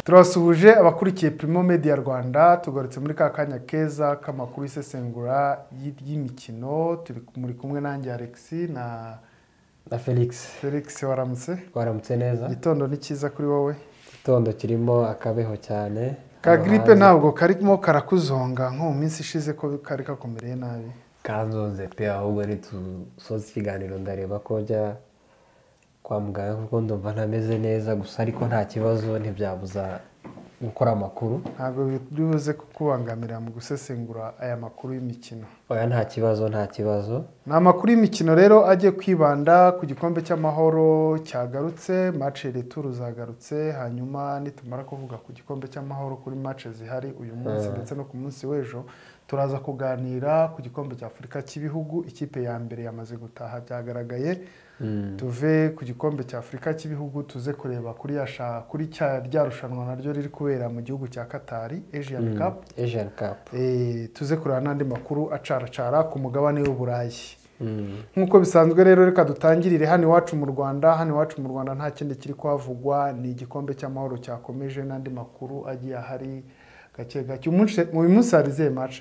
Turasuhuje abakurikiye Primo Media Rwanda tugarutse muri ka kanya keza k'amakuru isesengura y'imikino turi muri kumwe nanjye Alex na Felix waramutse neza. Gitondo ni cyiza kuri wowe? Gitondo kirimo akabeho cyane. Ka gripe ntabwo karimo karakuzonga nko mu minsi ishize ko kari kakomereye nabi. Kanzonze pe ahubwo ari tusoza ikiganiro ndareba ko jya kwa muganga kuko ndumva ntameze neza gusa ariko nta kibazo ntibyabuza gukora amakuru. Ntabwo bibuze kukubangamira mu gusesengura aya makuru y'imikino. Oya nta kibazo. Ni amakuru y'imikino rero agiye kwibanda ku gikombe cy'amahoro cyagarutse, match retour zagarutse, hanyuma nitumara kuvuga ku gikombe cy'amahoro kuri match zihari uyu munsi ndetse no ku munsi w'ejo turaza kuganira ku gikombe cya Afurika cy'ibihugu. Ikipe ya mbere yamaze gutaha byagaragaye. Tuve ku gikombe cya Afurika cy'ibihugu tuze kureba kuri rya rushanwa naryo riri kubera mu gihugu cya Qatar, Asian Cup. Tuze kureba n'andi makuru acaracara ku mugabane w'Uburayi. Nk'uko bisanzwe rero reka dutangirire hano iwacu mu Rwanda. Hano iwacu mu Rwanda nta kindi kiri kuhavugwa, ni igikombe cy'amahoro cyakomeje n'andi makuru agiye ahari gake gake. Uyu munsi hari izihe match?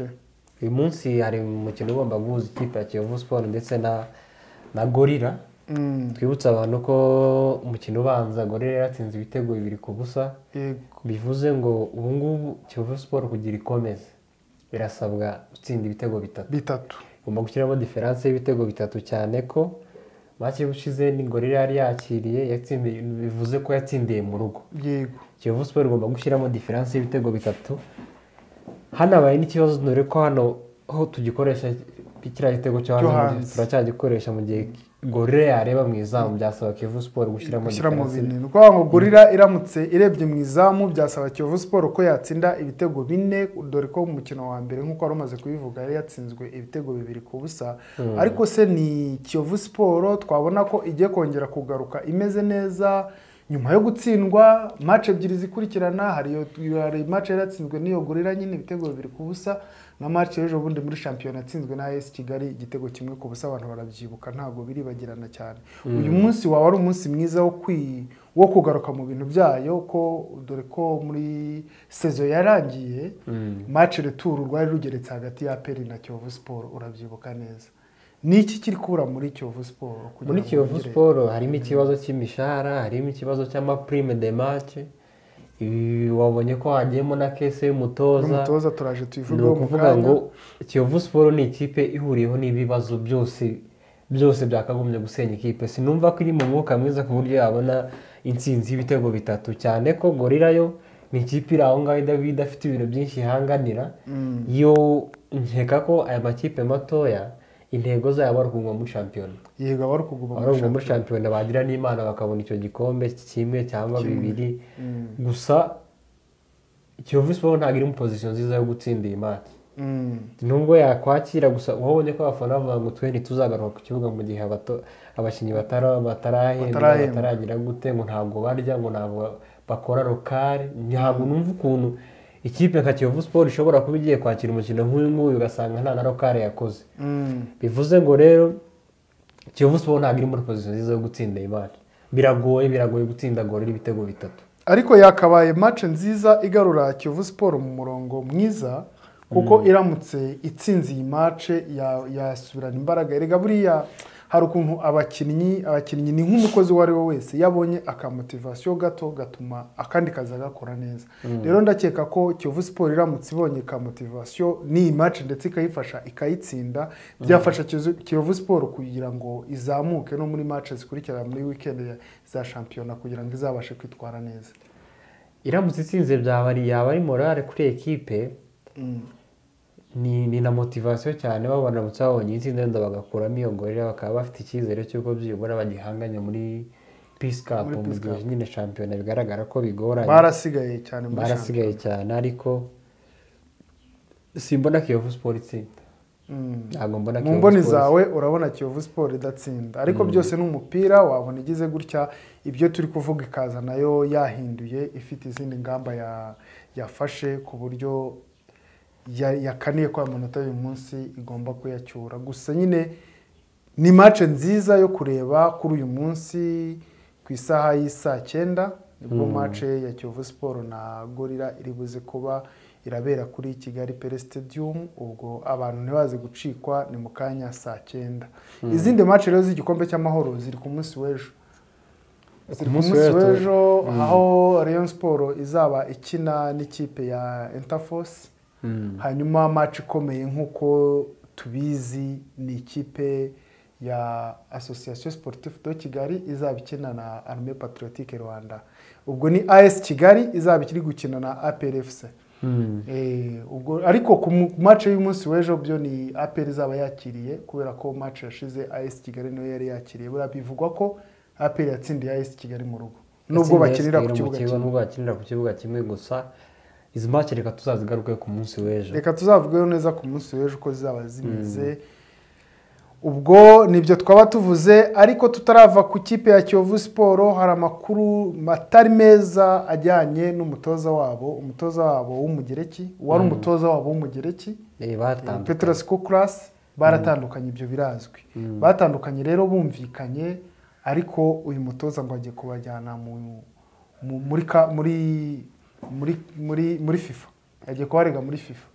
Uyu munsi hari umukino ugomba guhuza ikipe ya Kiyovu Sport ndetse na Gorilla. Twibutsa abantu ko umukino ubanza Gorilla yaratsinze ibitego 2-0. Bivuze ngo ubu ngubu Kiyovu Sport kugira ikomeze birasabwa gutsinda ibitego 3. Ugomba gushyiramo diferanse y'ibitego 3 cyane ko match y'ubushize ni Gorilla yari yakiriye yatsindiye, bivuze ko yatsindiye mu rugo. Yego. Kiyovu Sport igomba gushyiramo diferanse y'ibitego 3. Hanabaye n'ikibazo nore ko hano aho tugikoresha kiriya gitego cyo hano turacyagikoresha mu gihe Gorilla yareba mu izamu byasaba Kiyovu Sport gushyiramo binini. Nuko ngo Gorilla iramutse irebye mu izamu byasaba Kiyovu Sport ko yatsinda ibitego 4, dore ko mu mukino wa mbere nk'uko warumaze kubivuga yari yatsinzwe ibitego 2-0. Ariko se ni Kiyovu Sport twabona ko igiye kongera kugaruka imeze neza nyuma yo gutsindwa match ebyiri zikurikirana? Hari match yaratsinzwe n'iyo Gorilla nyine ibitego 2-0 na match ejo bundi muri shampiyona yatsinzwe na AS Kigali igitego 1-0. Abantu barabyibuka ntabwo biribagirana cyane. Uyu munsi wawe ari umunsi mwiza wo kugaruka mu bintu byayo, ko dore ko muri saison yarangiye match retour rwari rugeretse hagati ya APR na Kiyovu Sport, urabyibuka neza. Niki kiri kubura muri Kiyovu Sport? Muri Kiyovu Sport harimo ikibazo cy'imishahara, harimo ikibazo cy'amaprime de match. Wabonye ko hagiyemo na kese y'umutoza turaje tuyivugaho mu kanya. Ngo Kiyovu Sport ni ikipe ihuriyeho n'ibibazo byose byakagumye gusenya ikipe. Sinumva ko iri mu mwuka mwiza ku buryo yabona intsinzi y'ibitego 3, cyane ko Gorilla yo ni ikipe iri aho ngaho idafite ibintu byinshi ihanganira. Yo nkeka ko aya makipe matoya intego zabo ari kuguma muri shampiyona. Yego, bari kuguma muri shampiyona, bagira n'Imana bakabona icyo gikombe kimwe cyangwa 2. Gusa Kiyovu Sport ntabwo iri mu position nziza yo gutsinda iyi match. Nubwo yakwakira, gusa wabonye ko abafana bavuga ngo twe ntituzagaruka ku kibuga mu gihe abakinnyi bataragira gute, ngo ntabwo barya, ngo ntabwo bakora lokale. Ntabwo numva ukuntu ikipe nka Kiyovu Sport ishobora kuba igiye kwakira umukino nk'uyu nguyu ugasanga nta na lokale yakoze. Bivuze ngo rero Kiyovu Sport ntabwo iri muri position nziza yo gutsinda iyi match. Biragoye gutsinda Gorilla ibitego 3. Ariko yakabaye match nziza igarura Kiyovu Sport mu murongo mwiza, kuko iramutse itsinze iyi match yasubirana imbaraga. Erega buriya hari ukuntu abakinnyi ni nk'umukozi wari we wese yabonye akamotivation gato gatuma akandi kaza gakora neza. Rero ndakeka ko Kiyovu Sport iramutse ibonye akamotivation ni match ndetse ikayifasha ikayitsinda, byafasha Kiyovu Sport kugira ngo izamuke no muri match zikurikira muri weekend za shampiyona kugira ngo izabashe kwitwara neza. Iramutse itsinze yaba ari morale kuri equipe. Ni na motivation cyane, babona mutsabonye intsinzi ndenda bagakuramo iyo Gorilla, bakaba bafite icyizere cy'uko byibura bagihanganye muri Peace Cup mu gihe nyine shampiyona bigaragara ko bigoranye. Barasigaye cyane ariko simbona Kiyovu Sport itsinda. Ntabwo mbona Kiyovu Sport. Mu mboni zawe urabona Kiyovu Sport idatsinda, ariko byose n'umupira wabona igize gutya ibyo turi kuvuga ikaza nayo yahinduye, ifite izindi ngamba yafashe ku buryo yakaniye ko amanota y'uyu munsi igomba kuyacyura. Gusa nyine ni match nziza yo kureba kuri uyu munsi ku isaha y'isa 9 nibwo match ya Kiyovu Sport na Gorilla iri buze kuba irabera kuri Kigali Pele Stadium. Ubwo abantu ntibaze gucikwa, ni mu kanya saa 9. Izindi match rero z'igikombe cy'amahoro ziri ku munsi w'ejo. Ku munsi w'ejo aho Rayon Sport izaba ikina n'ikipe ya Interforce. Hanyuma match ikomeye nk'uko tubizi ni ikipe ya Association Sportive de Kigali izaba ikina na Armée Patriotique Rwanda. Ubwo ni AS Kigali izaba ikiri gukina na APR FC. Ubwo ariko ku match y'umunsi w'ejo byo ni APR izaba yakiriye, kubera ko match yashize AS Kigali niyo yari yakiriye. Bivugwa ko APR yatsindiye AS Kigali mu rugo, nubwo bakinira ku kibuga kimwe gusa. Izi match reka tuzazigaruke ku munsi w'ejo, reka tuzavugeho neza ku munsi w'ejo ko zizaba zimeze. Ubwo nibyo twaba tuvuze, ariko tutarava ku kipe ya Kiyovu Sport hari amakuru matari meza ajyanye n'umutoza wabo, umutoza wabo w'umugereki, wari umutoza wabo w'umugereki Petros Kuklas. Baratandukanye, ibyo birazwi. Batandukanye rero bumvikanye, ariko uyu mutoza ngo agiye kubajyana muri FIFA, agiye kubarega muri FIFA.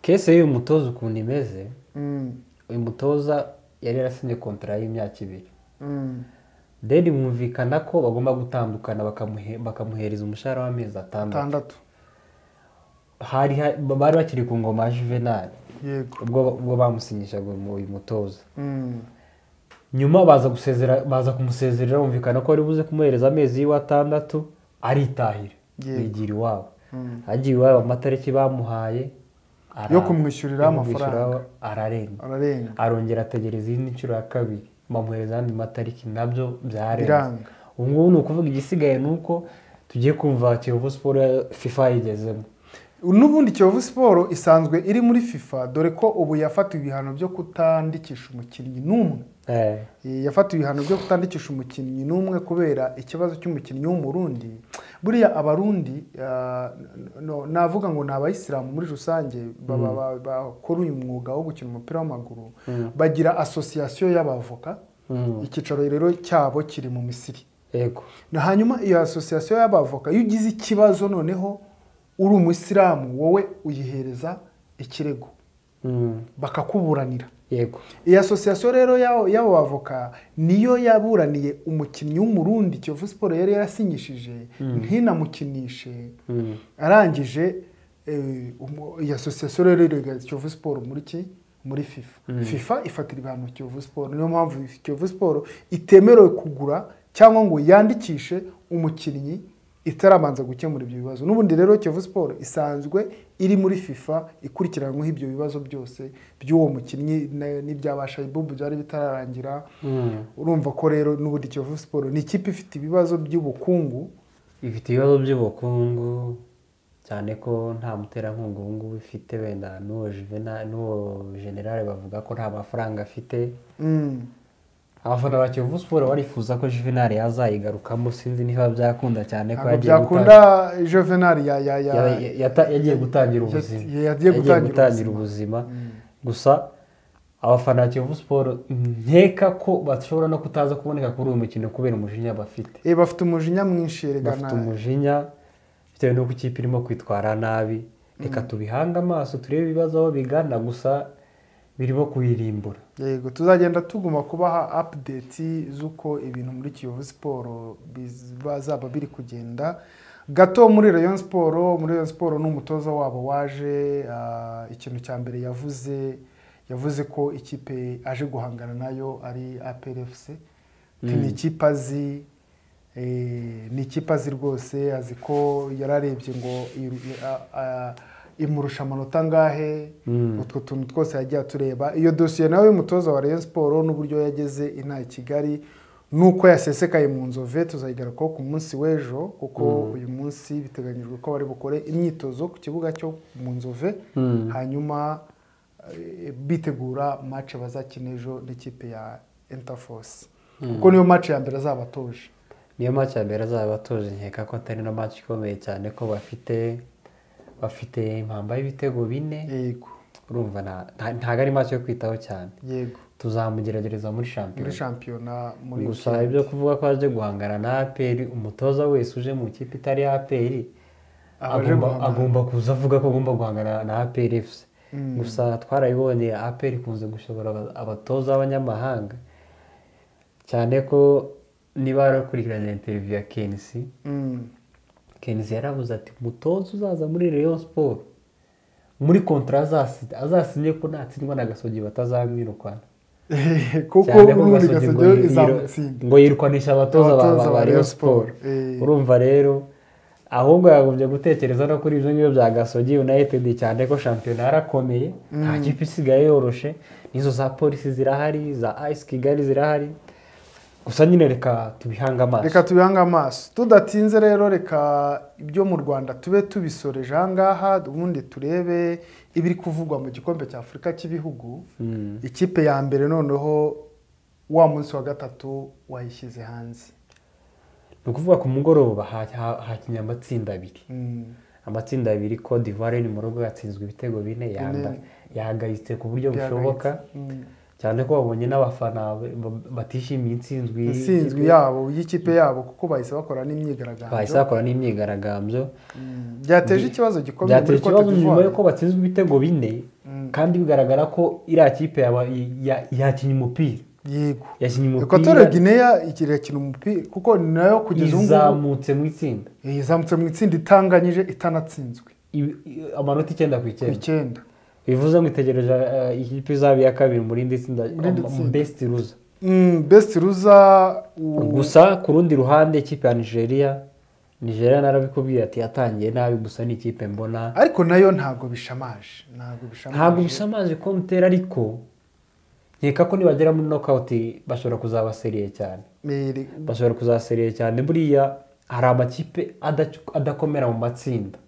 Kese y'uyu mutoza ukuntu imeze, uyu mutoza yari yarasinye kontra y'imyaka 2. Then mwumvikana ko bagomba gutandukana, bakamuhereza umushahara w'amezi 6. Bari bakiri ku ngoma ya Juvenal, ubwo bamusinyishaga uyu mutoza. Nyuma baza kumusezerera, bumvikana ko ari buze kumuhereza amezi 6 aritahira, yigira iwabo. Agiye iwabo amatariki bamuhaye yo kumwishyurira amafaranga ararenga, arongera ategereza indi nshuro ya 2, bamuhereza andi matariki, nabyo byarenga. Ubu ni ukuvuga igisigaye nuko tugiye kumva Kiyovu Sport FIFA yigezemo. N'ubundi Kiyovu Sport isanzwe iri muri FIFA, dore ko ubu yafatiwe ibihano byo kutandikisha umukinnyi n'umwe. Yafatiwe ibihano byo kutandikisha umukinnyi n'umwe kubera ikibazo cy'umukinnyi w'umurundi. Buriya abarundi navuga ngo ni abayisilamu muri rusange bakora uyu mwuga wo gukina umupira w'amaguru, bagira association y'abavoka. Ikicaro rero cyabo kiri mu Misiri. Hanyuma iyo association y'abavoka, iyo ugize ikibazo noneho uri umuyisilamu, wowe uyihereza ikirego bakakuburanira. Iyi association rero y'abo bavoka niyo yaburaniye umukinnyi w'umurundi Kiyovu Sport yari yarasinyishije ntinamukinishe. Arangije iyi association rero irega Kiyovu Sport muri FIFA. FIFA ifatira ibihano Kiyovu Sport. Niyo mpamvu Kiyovu Sport itemerewe kugura cyangwa ngo yandikishe umukinnyi itarabanza gukemura ibyo bibazo. N'ubundi rero Kiyovu Sport isanzwe iri muri FIFA, ikurikiranweho ibyo bibazo byose by'uwo mukinnyi n'ibyabasha ibubu byari bitararangira. Urumva ko rero n'ubundi Kiyovu Sport ni ikipe ifite ibibazo by'ubukungu, cyane ko nta muterankunga ubu ngubu ifite, wenda n'uwo General bavuga ko nta mafaranga afite. Abafana ba Kiyovu Sport barifuza ko Juvenal yazayigarukamo, sinzi niba byakunda cyane ko yagiye gutangira ubuzima. Gusa abafana ba Kiyovu Sport nkeka ko bashobora no kutaza kuboneka kuri uyu mukino kubera umujinya bafite. Bafite umujinya mwinshi, bafite umujinya bitewe n'uko ikipe irimo kwitwara nabi. Reka tubihanga amaso turebe ibibazo aho bigana, gusa birimo kuyirimbura. Yego, tuzagenda tuguma kubaha update z'uko ibintu muri Kiyovu Sport bazaba biri kugenda. Gato muri Rayon Sport, n'umutoza wabo waje, ikintu cya mbere yavuze ko ikipe aje guhangana nayo ari APR FC. Ni ikipe azi rwose, azi ko yararebye ngo imurusha amanota ngahe. Utwo tuntu twose yagiye tureba. Iyo dosiye nawe y'umutoza wa Rayon Sport n'uburyo yageze inaha Kigali nuko yasesekaye mu Nzove, tuzayigarukaho ku munsi w'ejo, kuko uyu munsi biteganyijwe ko bari bukore imyitozo ku kibuga cyo mu Nzove. Hanyuma bitegura match bazakina ejo n'ikipe ya Interforce, kuko niyo match ya mbere azabatoje. Nkeka ko atari na match ikomeye cyane, ko bafite impamba y'ibitego 4. urumva ntabwo ari match yo kwitaho cyane. Yego. Tuzamugerageza muri shampiyona gusa ibyo kuvuga ko aje guhangana na APR, umutoza wese uje mu kipe itari APR agomba kuza avuga ko agomba guhangana na APR FC. Gusa twarabibonye APR ikunze gushobora abatoza b'abanyamahanga cyane ko niba barakurikiranye interview ya Kenisi. Kenisi yaravuze ati umutoza uzaza muri Rayon Sport muri kontra azasinye ko natsindwa na Gasogi batazamwirukana. Kuko urundi Gasogi izamutsinda ngo yirukwanisha abatoza ba Rayon Sport. Urumva rero ahubwo yagombye gutekereza no kuri ibyo ngibyo bya Gasogi United cyane ko shampiyona yarakomeye, nta kipe isigaye yoroshe, nizo za Polisi zirahari, za AS Kigali zirahari. Gusa nyine reka tubihanga amaso tudatinze rero, reka ibyo mu Rwanda tube tubisoreje ahangaha, ubundi turebe ibiri kuvugwa mu gikombe cya Afurika cy'ibihugu. Ikipe ya mbere noneho wa munsi wa gatatu wayishyize hanze. Ni ukuvuga ku mugoroba hakinnye amatsinda abiri. Amatsinda abiri, Cote d'Ivoire ni mu rugo yatsinzwe ibitego 4, yahagaritse ku buryo bushoboka cyane ko babonye n'abafana batishimiye intsinzwi yabo y'ikipe yabo kuko bahise bakora n'imyigaragambyo. Byateje ikibazo gikomeye muri Cote d'Ivoire nyuma yuko batsinzwe ibitego 4 kandi bigaragara ko iriya kipe yakinnye umupira. Yego. Yakinnye umupira. Equatorial Guinea ikirekina umupira kuko nayo kugeza izamutse mu itsinda. Izamutse mu itsinda itanganyije itanatsinzwe. Amanota 9/9. Bivuze ngo itegereje ikipe izaba ya kabiri muri indi tsinda, best loser. Best loser. Gusa ku rundi ruhande ikipe ya Nigeria narabikubwiye ati yatangiye nabi, gusa ni ikipe mbona ariko nayo ntago bishamaje. Ntago bishamaje ko mutera, ariko nkeka ko nibagera muri knockout bashobora kuzaba seriye cyane. Buriya hari amakipe adakomera mu matsinda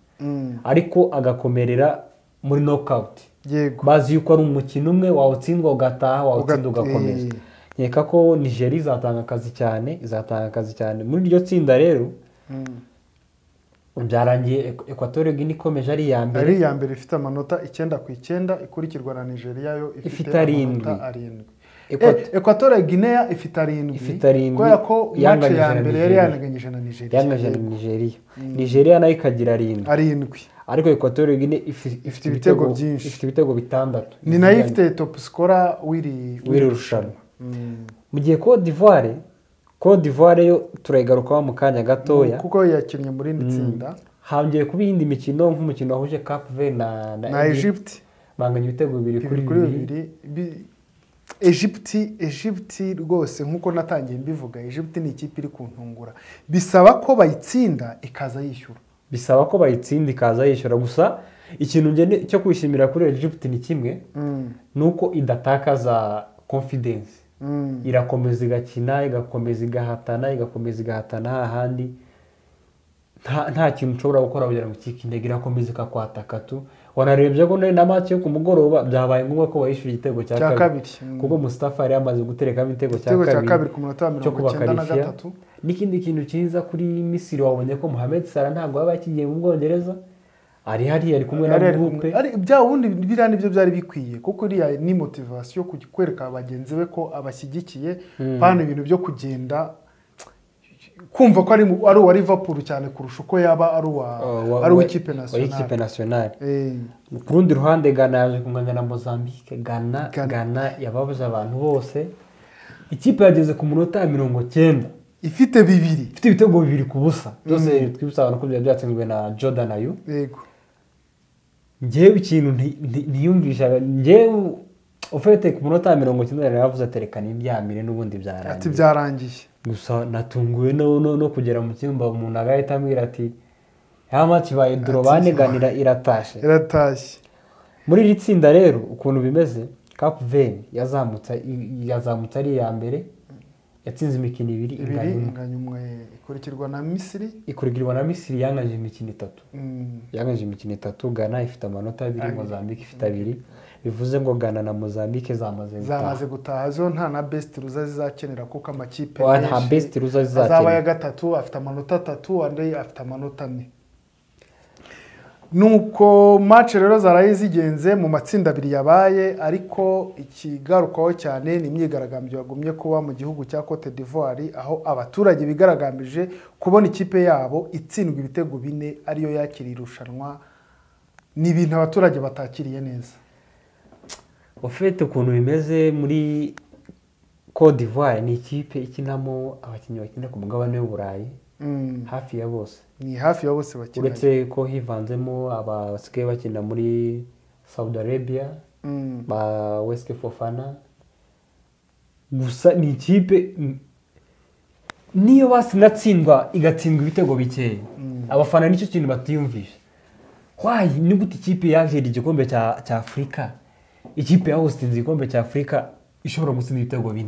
ariko agakomerera muri knockout. Yego. Bazi yuko ari umukino umwe wawutsindwa ugataha, wawutsinda ugakomeza. Nkeka ko Nigeria izatanga akazi cyane muri iryo tsinda rero. Byarangiye Equatorial Guinea ikomeje ari iya mbere ifite amanota 9/9, ikurikirwa na Nigeria yo ifite 7. Equatorial Guinea ifite 7 kubera ko match ya mbere yari yanaganyije na Nigeria. Nigeria nayo ikagira 7. Ariko Equatorial Guinea ifite ibitego byinshi, ifite ibitego 6. Ni nayo ifite top scorer w'iri rushanwa. Mu gihe Cote d'Ivoire yo turayigarukaho mu kanya gatoya kuko yakinnye muri itsinda. Hangiye kuba iyindi mikino nk'umukino wahuje Cape Verde na Egypt, banganya ibitego 2-2. Egypt rwose nkuko natangiye mbivuga, Egypt ni ikipe iri kuntungura. Bisaba ko bayitsinda ikaza yishyura. Gusa ikintu ngene cyo kwishimira kuri Egypt ni kimwe, nuko idatakaza confidence. Irakomeza igakina, igakomeza igahatana hahandi nta kintu ushobora gukora kugira ngo ikike irakomeza ikakwataka tu. Wanarebye ko na match yo ku mugoroba byabaye ngombwa ko bayishyura igitego cya kabiri kuko Mustafa yari yamaze guterekamo igitego cya kabiri ku munota wa 93. N'ikindi kintu cyiza kuri Misiri wabonye ko Mohamed Salah ntabwo yaba yakigiye mu Bwongereza, ari kumwe na groupe. Ari bya wundi biriya nibyo byari bikwiye kuko iriya ni motivation yo kwereka abagenzi be ko abashyigikiye, pana ibintu byo kugenda kumva ko ari uwa Liverpool cyane kurusha uko yaba ari uw'ikipe nationale. Ku rundi ruhande Ghana yaje kunganya na Mozambique. Ghana yababuze abantu bose. Ikipe yageze ku munota 90 ifite ibitego 2-0 byose. Twibutsa abantu ko byatsinzwe na Jordan Ayew. Yego. Ngewe ikintu ntiyumvisha, ngewe ufite ku munota 90 yaravuze aterekana ibyamire n'ubundi byarangiye. Ati byarangiye. Gusa natunguwe no kugera mu cyumba umuntu agahita ambwira ati ya match baye Drobane ganira iratashe. Muri iri tsinda rero ukuntu bimeze, Cape Verde yazamutse ari ya mbere, yatsinze imikino 2 inganyumwe, ikurikirwa na Misiri yangaje imikino 3. Ghana ifite amanota 2, Mozambique ifite 2. Bivuze ngo Ghana na Mozambique zamaze gutaha. Zo nta na best loser zizakenera kuko amakipe nta best loser zizakenera. Azaba ya gatatu afite amanota 3, andi afite amanota 4. nuko match rero zaraye zigenze mu matsinda abiri yabaye ariko ikigarukaho cyane ni imyigaragambyo yagumye kuba mu gihugu cya Cote d'Ivoire aho abaturage bigaragambije kubona ikipe yabo itsindwa ibitego 4 ariyo yakira irushanwa ni ibintu abaturage batakiriye neza. Ufite ukuntu bimeze muri Cote d'Ivoire ni ikipe ikinamo abakinnyi bakina ku mugabane w'Uburayi hafi ya bose. Ni hafi ya bose bakina. Uretse ko hivanzemo abasigaye bakina muri Saudi Arabia, ba Wesley Fofana. Gusa ni ikipe niyo basinatsindwa igatsindwa ibitego bikeya. Abafana nicyo kintu batiyumvisha. Why ni gute ikipe yaje igikombe cya Afrika? Ikipe ya hostinze igikombe cya Afrika ishobora gutsinda ibitego 4.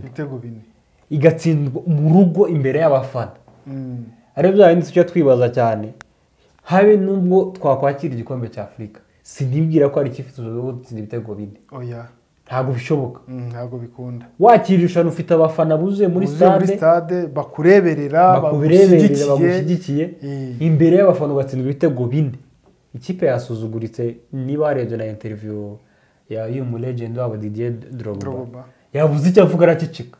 Igatsindwa mu rugo imbere y'abafana. Ari bya bindi cyo twibaza cyane. Habe nubwo twakwakira igikombe cya Afrika. Sinibwira ko ari ikifizo cyo gutsinda ibitego 4. Oya. Ntabwo bishoboka. Ntabwo bikunda. Wakirisha ufite abafana buzuye muri stade bakureberera bagushyigikiye imbere y'abafana ugatsindwa ibitego 4. Ikipe yasuzuguritse niba warebye na interview ya uyu legend wabo Didier Drogba. Yabuze icyo avuga aracicika.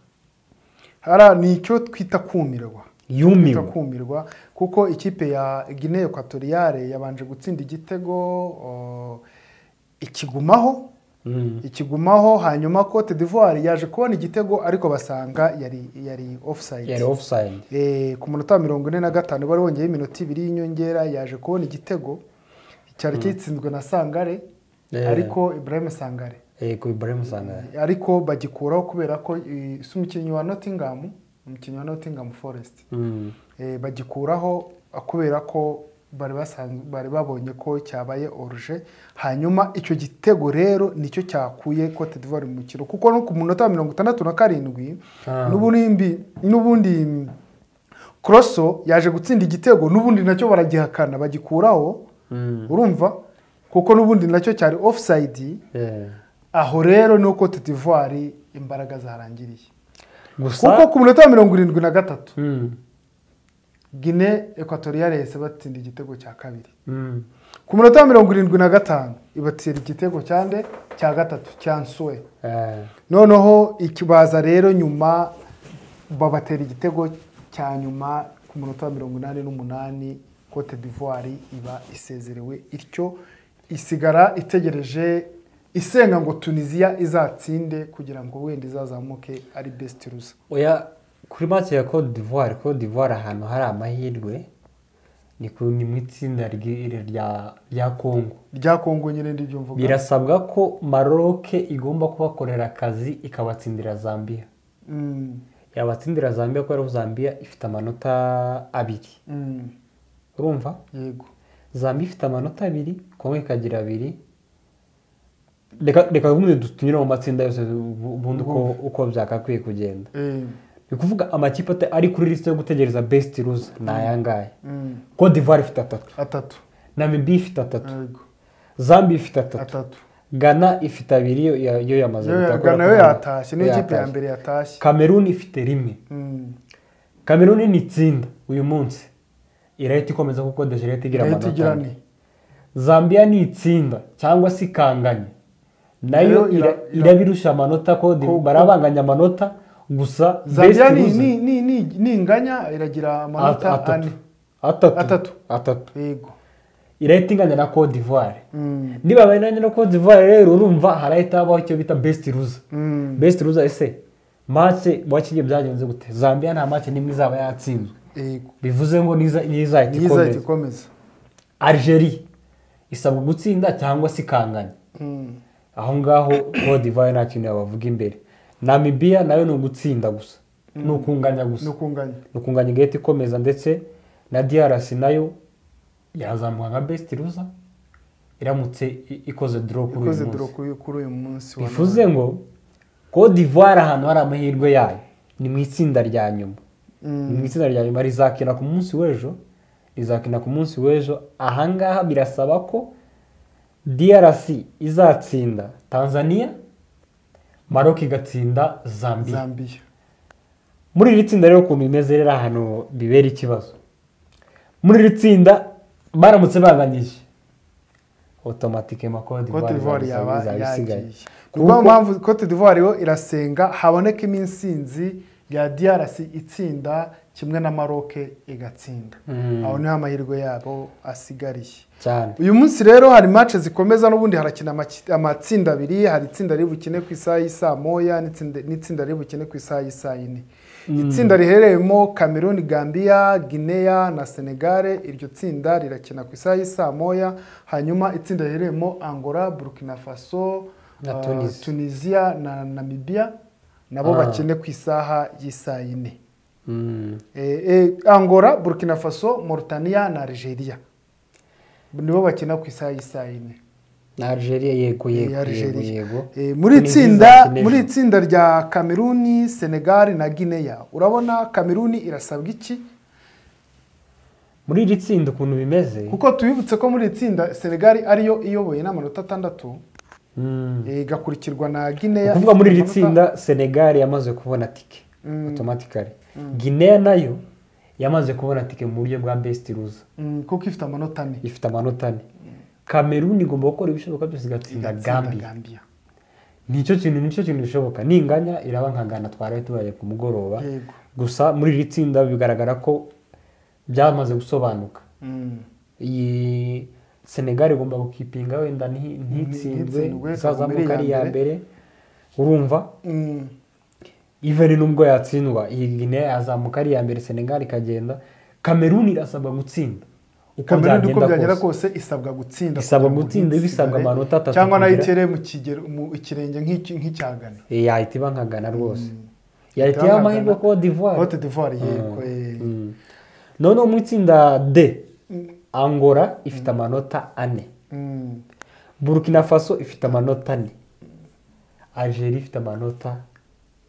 Hara ni icyo twita kumirwa. Yumirwa kuko ikipe ya Guinea Equatoriale yabanje gutsinda igitego ikigumaho hanyuma Cote d'Ivoire yaje kubona igitego ariko basanga yari offside. Ku munota 45 bari bongeye iminota 2 y'inyongera yaje kubona igitego cyari kitsinzwe na Sangare ariko Ibrahim Sangare. Ibrahim Sangare. Ariko bagikuraho kubera ko umukinnyi wa Nottingham Forest. Bagikuraho kubera ko bari babonye ko cyabaye oruje. Hanyuma icyo gitego rero nicyo cyakuye Cote d'Ivoire mu mukino kuko no ku munota 67 n'ubundi Kroso yaje gutsinda igitego n'ubundi nacyo baragihakana bagikuraho. Urumva kuko n'ubundi nacyo cyari offside. Aho rero no Cote d'Ivoire imbaraga zarangiriye. Kuko ku munota 73 Guinea Equatoriale yese batsinda igitego cya kabiri. Ku munota 75 ibatsira igitego cyande cya gatatu cyanswe. Noneho ikibaza rero nyuma babatera igitego cya nyuma ku munota 88 Cote d'Ivoire iba isezerewe ityo isigara itegereje isenga ngo Tunisia izatsinde kugira ngo wenda izazamuke ari best loser. Oya kuri match ya Cote d'Ivoire ahantu hari amahirwe ni mu itsinda rya Congo nyine ndibyo mvuga. Birasabwa ko Maroc igomba kubakorera akazi ikabatsindira Zambia. Yabatsindira Zambia ko Zambia ifite amanota 2. Urumva? Yego. Zambia ifite amanota 2, Congo ikagira 2. Reka gumwe dutunyira mu matsinda yose bundi uko byakakwiye kugenda. Bikuvuga amakipe ari kuri liste yo gutegereza best loser na yangaye. Cote d'Ivoire ifite 3. Namibia ifite 3. Zambia ifite 3. Ghana ifite 2 yo yamaze gutakora. Ghana yo yatashye ni ikipe ya mbere yatashye. Cameroon ifite 1. Cameroon ni itsinda uyu munsi. Irahita ikomeza kuko Dejerete igira amanota. Zambia ni itsinda cyangwa si kanganye. Nayo irabirusha amanota ko barabanganya amanota gusa Zambia ni inganya iragira amanota 3. Yego. Irahita inganya na Cote d'Ivoire. Niba bayinanye na Cote d'Ivoire rero urumva harahita habaho icyo bita best loser. Best loser ese match wakigiye byagenze gute? Zambia nta match nimwe izaba yatsinzwe. Bivuze ngo nizahita ikomeza. Algeria isabwa gutsinda cyangwa si kanganya. Aho ngaho Cote d'Ivoire nta kintu yabavuga imbere. Namibia nayo ni ugutsinda gusa. Nukunganya gusa. Nukunganya igahita ikomeza ndetse na DRC nayo yazamuka nka best loser iramutse ikoze draw kuri uyu munsi. Bivuze ngo Cote d'Ivoire ahantu hari amahirwe yayo ni mu itsinda rya nyuma. Mu itsinda rya nyuma rizakina ku munsi w'ejo. Ahangaha birasaba ko DRC izatsinda Tanzania, Maroc igatsinda Zambia. Muri iri tsinda rero ukuntu bimeze rero ahantu bibera ikibazo. Muri iri tsinda baramutse banganyije automatikema Cote Cote d'Ivoire yaba isigaye. yagiye kuko mpamvu Cote d'Ivoire yo irasenga haboneka iminsinzi ya DRC itsinda kimwe na Maroc igatsinda. Aho niho amahirwe yabo asigariye cyane. Uyu munsi rero hari match zikomeza n'ubundi harakina amatsinda abiri, hari itsinda riri bukine ku isaha y'isa moya n'itsinda riri bukine ku isaha y'isa 4. Itsinda riherereyemo Cameroon, Gambia, Guinea na Senegal, iryo tsinda rirakina ku isaha y'isa moya. Hanyuma itsinda riherereyemo Angola, Burkina Faso, Tunisia na Namibia nabo bakine ku isaha y'isa 4. Angola, Burkina Faso, Mauritania na Algeria nibo bakina ku isaha y'isa 4. Na Algeria yego. Muri itsinda rya Cameroon, Senegal na Guinea, urabona Cameroon irasabwa iki muri iri tsinda ukuntu bimeze? Kuko tubibutse ko muri itsinda Senegal ariyo iyoboye n'amanota 6. Igakurikirwa na Guinea. Kuvuga muri iri tsinda Senegal yamaze kubona tike automatically. Guinea nayo yamaze kubona tike mu buryo bwa best loser. Kuko ifite amanota 4. Ifite amanota 4. Cameroon igomba gukora ibishoboka byose igatsinda Gambia. Nicyo kintu bishoboka. Ninganya iraba nkangana twaraye tubaye ku mugoroba. Gusa muri iri tsinda bigaragara ko byamaze gusobanuka. Iyi Senegal igomba gukipinga wenda ntitsindwe zazamuka ari ya mbere. Urumva? Even nubwo yatsindwa iyi Guinea yazamuka ari ya mbere, Senegal ikagenda. Cameroon irasabwa gutsinda. Cameroon uko byagera kose isabwa gutsinda ibisabwa amanota 3 cyangwa nayo itere mu kigero mu ikirenge nk'icyagana. Yahita ibankagana rwose. Yahita yamahirwe Cote d'Ivoire yego. None mu itsinda D Angola ifite amanota 4. Burkina Faso ifite amanota 4. Algeria ifite amanota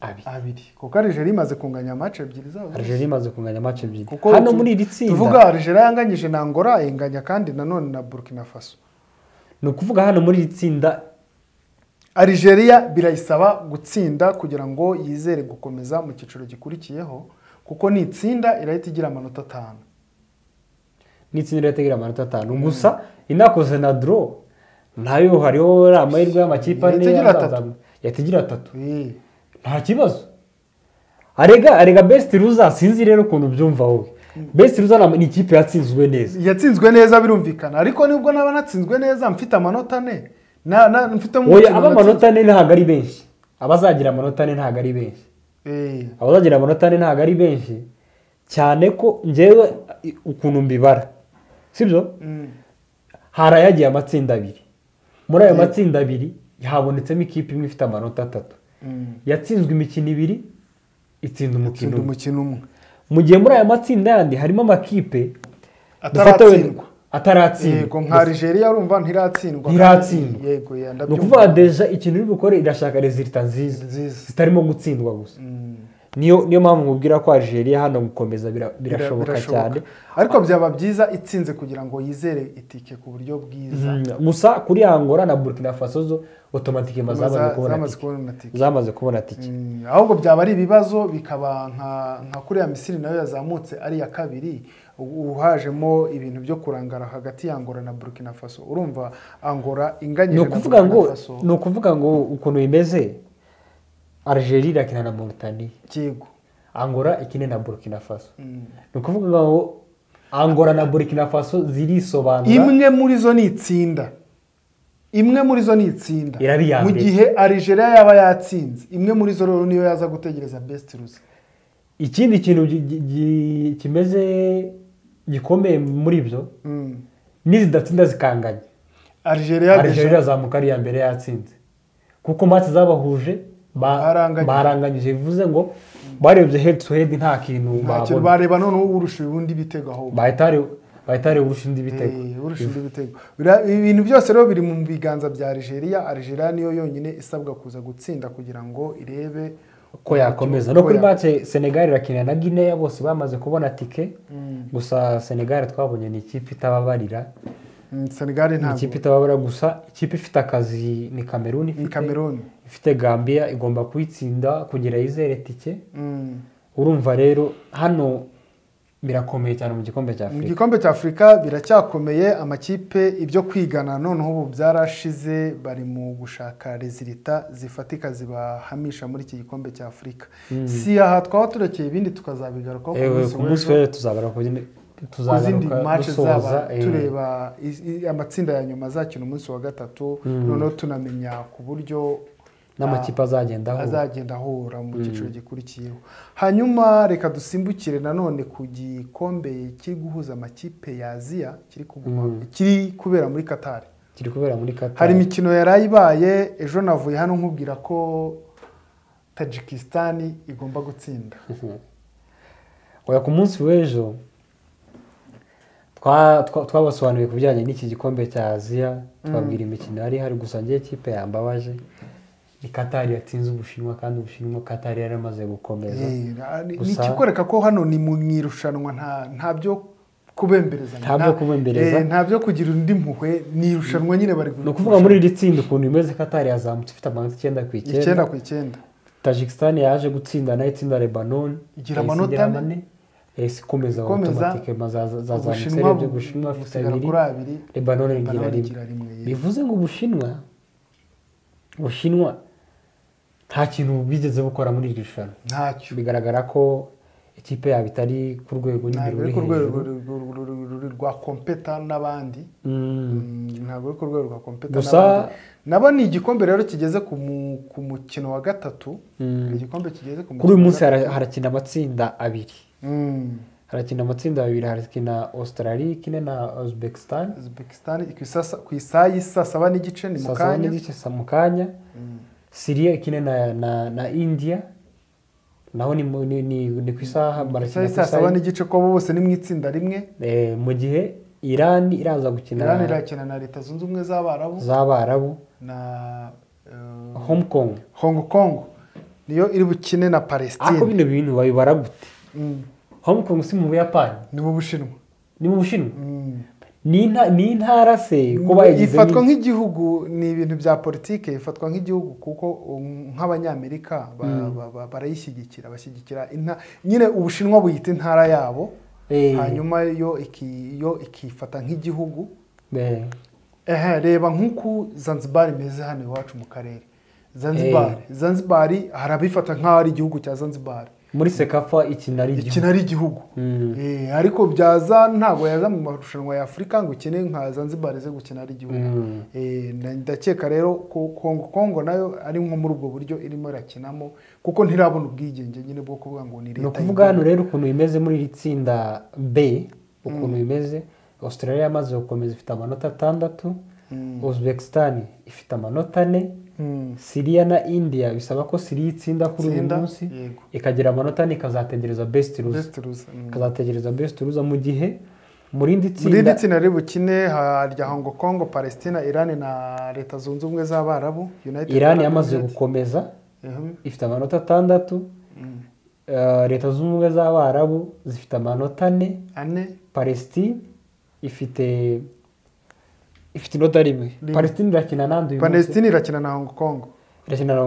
2. Kuko Algeria imaze kunganya match ebyiri zabo. Algeria imaze kunganya match ebyiri. Hano muri iri tsinda tuvuga Algeria yanganyije na Angola, inganya kandi nanone na Burkina Faso. No kuvuga hano muri iri tsinda Algeria birayisaba gutsinda kugira ngo yizere gukomeza mu cyiciro gikurikiyeho, kuko ni itsinda irahita igira amanota 5. Ni itsinda irahita igira amanota 5. Gusa inakoze na draw nayo hariho amahirwe y'amakipe ane yatigira 3. Nta kibazo. Arega best loser sinzi rero ukuntu byumva wowe. Best loser ni ikipe yatsinzwe neza. Yatsinzwe neza birumvikana, ariko nibwo naba natsinzwe neza mfite amanota 4. Mfite mu oya amanota 4 ntago ari benshi. Abazagira amanota 4 ntago ari benshi. Abazagira amanota 4 ntago ari benshi. Cyane ko njewe ukuntu mbibara. Sibyo? Harayagiye amatsinda 2. Muri ayo matsinda 2 habonetsemo ikipe imwe ifite amanota 3. Yatsinzwe imikino 2 itsinda umukino umwe. Mu gihe muri aya matsinda yandi harimo amakipe ataratsindwa. Yego nka Algeria urumva ntiratsindwa. Yego yanda byo. Kuvuga deja ikintu uri gukora irashaka resultat nziza zitarimo gutsindwa gusa. Niyo mpamvu mubwira ko Algeria hano gukomeza birashoboka cyane, ariko byaba byiza itsinze kugira ngo yizere itike ku buryo bwiza. Gusa kuri Angola na Burkina Faso zo automatique zamaze kubona tike. Ahubwo byaba ari ibibazo bikaba nka kuri ya Misiri nayo yazamutse ari ya kabiri, uhajemo ibintu byo kurangara hagati ya Angola na Burkina Faso. Urumva Angola inganyije na Burkina Faso. No kuvuga ngo ukuntu bimeze Algeria irakina na Mauritania. Yego. Angola ikine na Burkina Faso. No kuvuga ngo Angola na Burkina Faso zirisobanura. Imwe muri zo ni itsinda. Mu gihe Algeria yaba yatsinze, imwe muri zo rero niyo yaza gutegereza best loser. Ikindi kintu kimeze gikomeye muri byo nizidatsinda zikanganya. Algeria zamuka ari ya mbere yatsinze. Kuko match zabahuje baranganyije, bivuze ngo barebye head to head nta kintu babona. Bareba none urusha ubundi bitego aho. Bayitare urusha indi bitego. Ibintu byose rero biri mu biganza bya Algeria. Algeria niyo yonyine isabwa kuza gutsinda kugira ngo irebe ko yakomeza. No kuri match Senegal irakina na Guinea bose bamaze kubona tike. Gusa Senegal twabonye ni ikipe itababarira. Senegal ntabwo ikipe itababara, gusa ikipe ifite akazi ni Cameroon. Ifite Gambia igomba kuyitsinda kugira yizere tike. Urumva rero hano birakomeye cyane mu gikombe cya Afurika. Mu gikombe cya Afurika biracyakomeye, amakipe ibyo kwigana noneho ubu byarashize, bari mu gushaka rezilita zifatika zibahamisha muri iki gikombe cya Afurika. Si aha twaba turekeye ibindi tukazabigarukaho ku munsi w'ejo tuzagaruka izindi match zaba tureba amatsinda ya nyuma azakina umunsi wa gatatu, noneho tunamenya ku buryo n'amakipe azagenda ahura mu cyiciro gikurikiyeho. Hanyuma reka dusimbukire nanone ku gikombe kiri guhuza amakipe ya Aziya kiri kubera muri Qatar. Hari imikino yarayibaye ejo, navuye hano nkubwira ko Tajikistan igomba gutsinda. Oya, ku munsi w'ejo twabasobanuye ku bijyanye n'iki gikombe cya Aziya, twabwira imikino hari gusa ngiye ikipe yambabaje ni Qatar yatsinze Ubushinwa, kandi Ubushinwa Qatar yaramaze gukomeza. Ni ikikwereka ko hano ni mu irushanwa, nta byo kubembereza, nta byo kugira undi mpuhwe, ni irushanwa nyine bari no kuvuga muri iri tsinda ukuntu imeze. Qatar yazamutse ifite amanota 9 ku 9. Tajikistan yaje gutsinda nayo itsinda Lebanon igira amanota 4. Ikomeza automatique mazazamutse rebyo Ubushinwa afite 2, Lebanon igira 1. Bivuze ngo Ubushinwa nta kintu bigeze bukora muri iri rushanwa. Ntacyo. Bigaragara ko ikipe yabo itari ku rwego rwa kompeta n'abandi. Ntabwo ku rwego rwa kompeta n'abandi. Nabo ni igikombe rero kigeze ku mukino wa gatatu. Igikombe kigeze ku mukino. Kuri uyu munsi harakina amatsinda 2. Harakina amatsinda 2, harakina Australia ikine na Uzbekistan ku isaha saa 7:30 ni mu kanya. Syria ikine na India naho ni ku isaha barakina saa 7:30 ko bose ni mu itsinda rimwe. Mu gihe Iran iraza gukina, Iran irakina na Leta Zunze Ubumwe z'Abarabu na Hong Kong niyo iri bukine na Palestine. Ako bino bintu babibara gute? Hong Kong si mu Buyapani, ni mu Bushinwa. Ni intara se ko bayigize ifatwa nk'igihugu, ni ibintu bya politike, ifatwa nk'igihugu kuko nk'abanyamerika barayishyigikira, bashyigikira nyine Ubushinwa buyita intara yabo, hanyuma yo ikifata nk'igihugu. Reba nk'uko Zanzibar imeze hano iwacu mu karere. Zanzibar harabifata nk'aho ari igihugu cya Zanzibar. Muri Sekafa ikina ari igihugu. Ariko byaza ntabwo yaza mu marushanwa ya Afurika ngo ukine nka Zanzibar ze gukina ari igihugu. Ndakeka rero ko Kongo nayo ari nko muri ubwo buryo irimo irakinamo, kuko ntirabona ubwigenge nyine bwo kuvuga ngo ni leta. No kuvuga hano rero ukuntu imeze muri iri tsinda B, ukuntu imeze, Australia yamaze gukomeza ifite amanota 6, Uzbekistan ifite amanota 4, Syria na India bisaba ko Syria itsinda kuri uyu munsi ikagira amanota 4, ikazategereza best loser mu gihe muri indi tsinda ribukine harya Hong Kong, Palestine, Iran na Leta Zunze Ubumwe z'Abarabu. Iran yamaze gukomeza ifite amanota 6, Leta Zunze Ubumwe z'Abarabu zifite amanota 4, Palestine ifite inota 1. Palestine irakina nande uyu munsi? Palestine irakina na Hong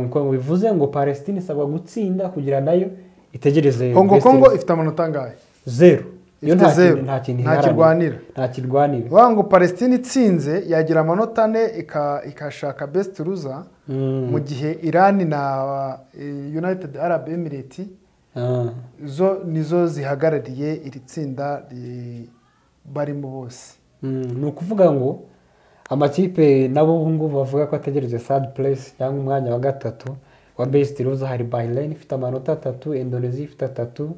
Kong. Bivuze ngo Palestine isabwa gutsinda kugira nayo itegereze. Hong Kong ifite amanota angahe? 0. Yo nta kirwanira. Wango Palestine itsinze yagira amanota 4 ikashaka best loser, mu gihe Iran na United Arab Emirates nizo zihagarariye iri tsinda barimo bose. Ni ukuvuga ngo amakipe nabo ngubu bavuga ko ategereje third place cyangwa umwanya wa gatatu wa best loser. Hari Bahrain ifite amanota 3, Indonesia ifite 3,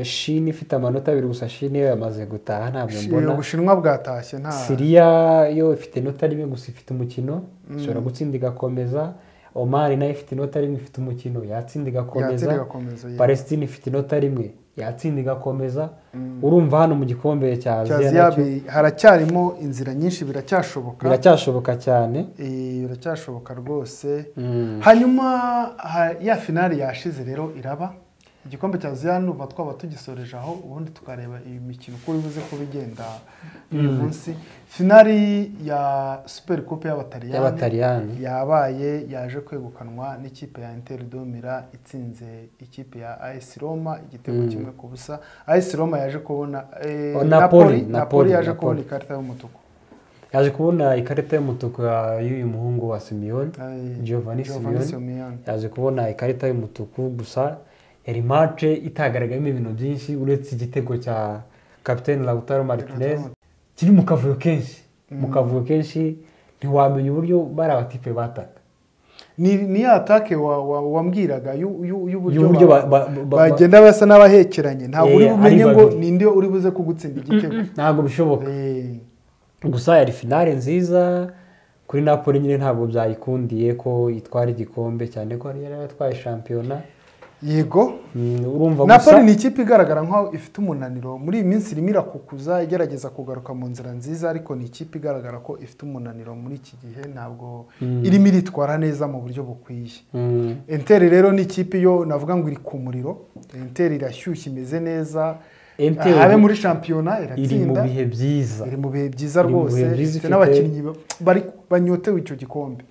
China ifite amanota 2 gusa. China yamaze gutaha ntabwo mbona. Ubushinwa bwatashye nta. Syria yo ifite inota 1 gusa, ifite umukino ishobora gutsinda igakomeza. Oman nayo ifite inota 1, ifite umukino yatsinda igakomeza. Palestine ifite inota 1 yatsinda igakomeza. Urumva hano mu gikombe cya Aziya haracyarimo inzira nyinshi, biracyashoboka cyane. Biracyashoboka rwose. Hanyuma ya finale yashize rero iraba igikombe cya Aziya nuva twaba tugisoreje aho ubundi tukareba iyi mikino uko bivuze ko bigenda uyu munsi. Finali ya Super Coupe y'Abataliyani yabaye yaje kwegukanwa n'ikipe ya Inter de Milan itsinze ikipe ya AS Roma igitego kimwe ku busa. AS Roma yaje kubona Napoli yaje kubona ikarita y'umutuku. Yaje kubona ikarita y'umutuku y'uyu muhungu wa Simeone, Giovanni Simeone. Yaje kubona ikarita y'umutuku gusa yari match itagaragayemo ibintu byinshi uretse igitego cya Captain Lautaro Martinez kiri mu kavuyo kenshi ntiwamenya uburyo bari abatipe bataka. Ni atake wambwiraga y'uburyo bagenda basa n'abahekeranye ntabwo uri bumenye ngo ninde uri buze kugutsinda igitego ntabwo bishoboka. Gusa yari finale nziza kuri Napoli nyine ntabwo byayikundiye ko itwara igikombe cyane ko yari yaratwaye shampiyona. Yego urumva Napoli ni ikipe igaragara nkaho ifite umunaniro muri iyi minsi irimo irakukuza igerageza kugaruka mu nzira nziza ariko ni ikipe igaragara ko ifite umunaniro muri iki gihe ntabwo irimo iritwara neza mu buryo bukwiye. Inter rero ni ikipe yo navuga ngo iri ku muriro. Inter irashyushye imeze neza habe muri shampiyona iratsinda iri mu bihe byiza rwose ifite n'abakinnyi bari banyotewe icyo gikombe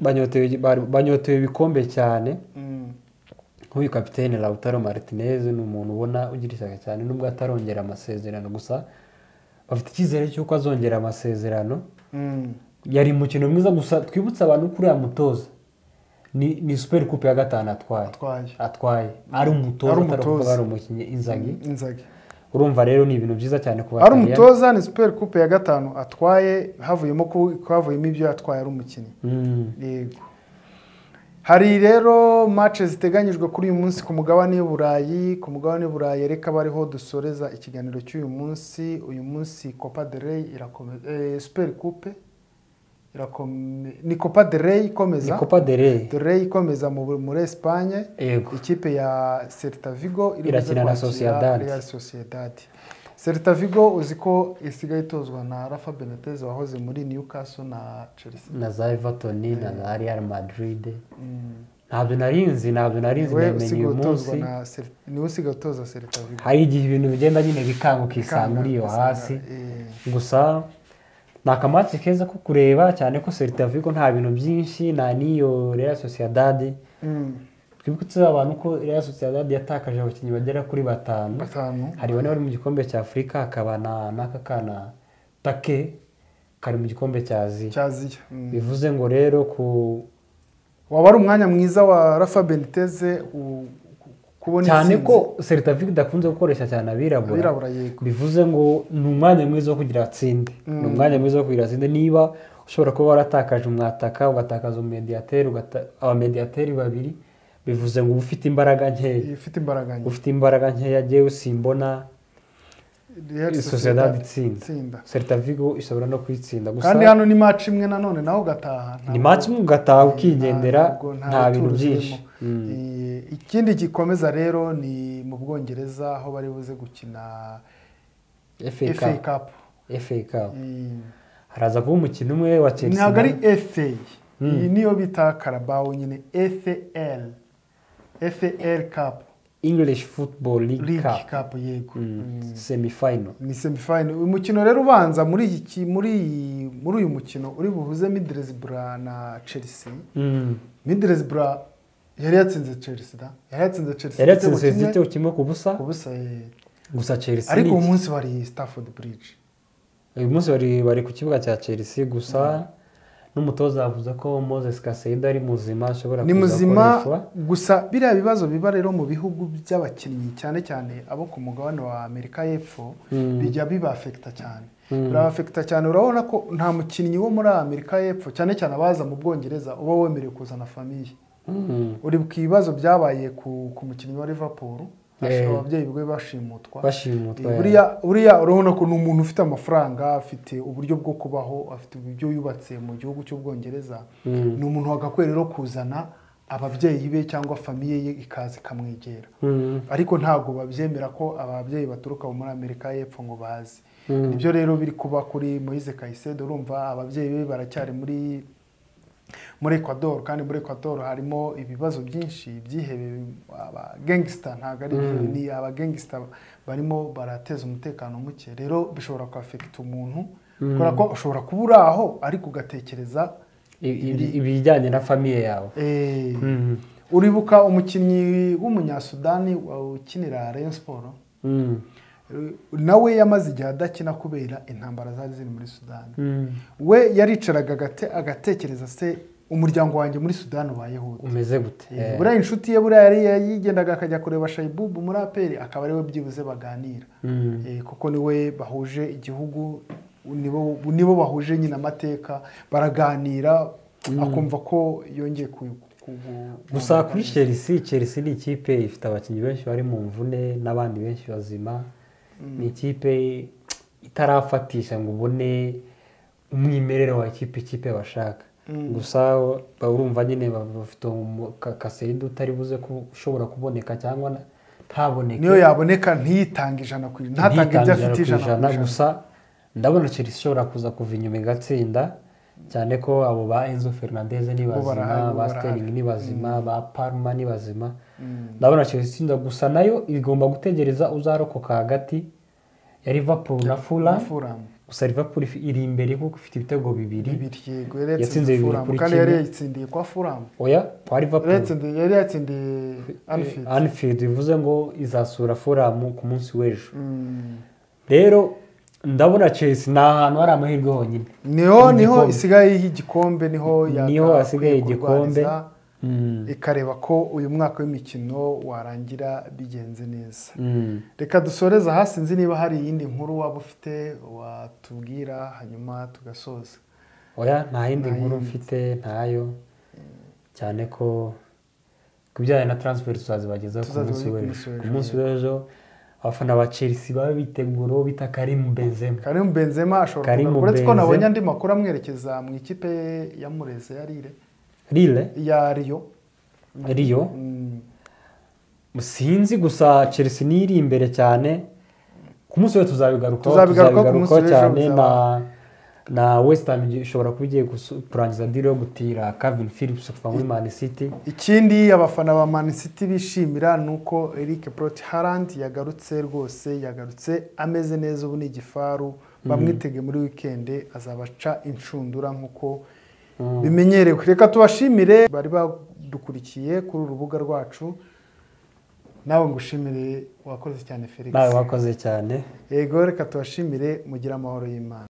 banyotewe ibikombe cyane. Nk'uyu kapitene Lautaro Martinez ni umuntu ubona ugira ishyaka cyane nubwo atarongera amasezerano gusa bafite icyizere cy'uko azongera amasezerano. Yari umukino mwiza gusa twibutsa abantu kuri ya mutoza ni Super Coupe ya gatanu atwaye ari umutoza ataravuga ari umukinnyi Inzaghi. Urumva rero ni ibintu byiza cyane ku Bataliyani. Ari umutoza ni Super Coupe ya gatanu atwaye havuyemo ibyo yatwaye ari umukinnyi. Yego. Hari rero match ziteganyijwe kuri uyu munsi ku mugabane w'Uburayi reka bariho dusoreza ikiganiro cy'uyu munsi. Uyu munsi Copa del Rey irakomeza Super Coupe ni Copa del Rey ikomeza muri Espagne. Ikipe ya Celta Vigo irakina na Real Sociedad. Celta Vigo uziko isigaye itozwa na Rafa Benitez wahoze muri Newcastle na Chelsea na Everton na Real Madrid. Ntabyo narinzi namenye uyu munsi ni usigaye utoza Celta Vigo. Hari igihe ibintu bigenda nyine bikanguka isanga muri yo hasi gusa nakamaci keza ko kureba cyane ko Celta Vigo nta bintu byinshi na niyo Real Sociedad. Twibutse abantu ko Real Sociedad yatakaje abakinnyi bagera kuri batanu. Hari bane bari mu gikombe cya Afrika akaba n'aka kana Take kari mu gikombe cya Aziya. Bivuze ngo rero waba ari umwanya mwiza wa Rafa Benitez kubona cyane ko Celta Vigo dakunze gukoresha cyane abirabura. Bivuze ngo ni umwanya mwiza wo kugira atsinde. Ni umwanya mwiza wo kugira atsinde niba ushobora kuba waratakaje umwataka ugatakaza abamediateri babiri. Bivuze ngo ufite imbaraga nkeya jewe simbona Sociedad itsinda. Celta Vigo ishobora no kwitsinda gusa kandi hano ni match imwe nanone naho gataha ni match imwe gataha ukigendera nta bintu byinshi. Ikindi gikomeza rero ni mu Bwongereza aho bari buze gukina FA Cup. Haraza kuba umukino umwe wa Chelsea ntabwo ari FA iyi niyo bita Carabao nyine FAL Cup English Football League Cup yego. Ni semifinal. Umukino rero ubanza muri uyu mukino uri buhuze Middlesbrough na Chelsea. Middlesbrough yari yatsinze Chelsea yari yatsinze igitego kimwe ku busa gusa Chelsea ariko uyu munsi bari Stamford Bridge. Uyu munsi bari ku kibuga cya Chelsea gusa n'umutoza yavuze ko Moses Caicedo ari muzima ashobora kuza muzima gusa biriya bibazo biba rero mu bihugu by'abakinnyi cyane cyane abo ku mugabane wa Amerika y'Epfo bijya bibafekta cyane. Birabafekta cyane urabona ko nta mukinnyi wo muri Amerika y'Epfo cyane cyane abaza mu Bwongereza uba wemerewe kuzana famiye. Uri ku bibazo byabaye ku mukinnyi wa Liverpool ababyeyi bwe bashimutwa. Buriya urabona ko ni umuntu ufite amafaranga afite uburyo bwo kubaho afite uburyo yubatse mu gihugu cy'Ubwongereza. Ni umuntu wagakwiye rero kuzana ababyeyi be cyangwa famiye ye ikaza ikamwegera ariko ntago babyemera ko ababyeyi baturuka muri Amerika y'Epfo ngo bazi. Nibyo rero biri kuba kuri Moise Caicedo urumva ababyeyi be baracyari muri Ecuador, kandi muri Ecuador harimo ibibazo byinshi byihebe, aba gangster ntago ari ni aba gangster barimo barateza umutekano muke, rero bishobora kwafekita umuntu kubera ko ushobora kubura aho ariko ugatekereza ibijyanye na famiye yawe. Uribuka umukinnyi w'umunyasudani ukinira Rayon Sport, nawe yamaze igihe adakina kubera intambara zari ziri muri Sudani. We yaricaraga agatekereza se umuryango wanjye muri Sudani ubayeho umeze gute. Buriya inshuti ye buriya yari yigendaga akajya kureba Shaibubu muri aperi, akaba ariwe byibuze baganira, kuko niwe bahuje igihugu, nibo bahuje nyine amateka, baraganira akumva ko yongeye gusa kuri Chelsea ni ikipe ifite abakinnyi benshi bari mu mvune n'abandi benshi bazima. Ni ikipe itarafatisha ngo ubone umwimerere wa ikipe bashaka. Gusa urumva nyine bafite Kaserido utari buze ushobora kuboneka cyangwa ntaboneke, niyo yaboneka ntiyitange 100%, ntatange ibyo afite 100%. Gusa ndabona Chelsea ishobora kuza kuva inyuma igatsinda, cyane ko abo ba Enzo Fernandez ni bazima, ba Sterling ni bazima, ba Palma ni bazima. Ndabona Chelsea inda gusa nayo igomba gutegereza uzarokoka hagati ya Liverpool na Fulham. Gusa Liverpool iri imbere kuko ifite ibitego bibiri. Yego yatsinze Fulham kandi yari yatsindiye kwa Fulham. Oya, kwa Liverpool yari yatsindiye Anfield, bivuze ngo izasura Fulham ku munsi w'ejo. Rero ndabona Chelsea na ahantu hari amahirwe honyine. Niho isigaye igikombe, niho asigaye igikombe, ikareba ko uyu mwaka w'imikino warangira bigenze neza. Reka dusoreza hasi, nzi niba hari iyindi nkuru waba ufite watubwira hanyuma tugasoza. Oya, nta yindi nkuru mfite, ntayo, cyane ko kubijyanye na transfer tuzazibagezaho ku munsi w'ejo. Abafana ba Chelsea baba bitegura bita Karim Benzema ashobora kugaruka, uretse ko nabonye andi makuru amwerekeza mu ikipe ya Mureze ya Lille ya Rio. Sinzi, gusa Chelsea ni iri imbere cyane. Ku munsi we tuzabigarukaho cyane na West Ham ishobora kuba igiye kurangiza deal yo gutira Calvin Phillips kuva muri Man City. Ikindi abafana ba Man City bishimira nuko Eric Brot Haaland yagarutse, rwose yagarutse ameze neza, ubu ni igifaru. Bamwitege muri weekend azabaca inshundura nkuko bimenyerewe. Reka tubashimire bari badukurikiye kuri urubuga rwacu. Nawe ngushimire, wakoze cyane Felix. Nawe wakoze cyane. Yego, reka tubashimire, mugira amahoro y'Imana.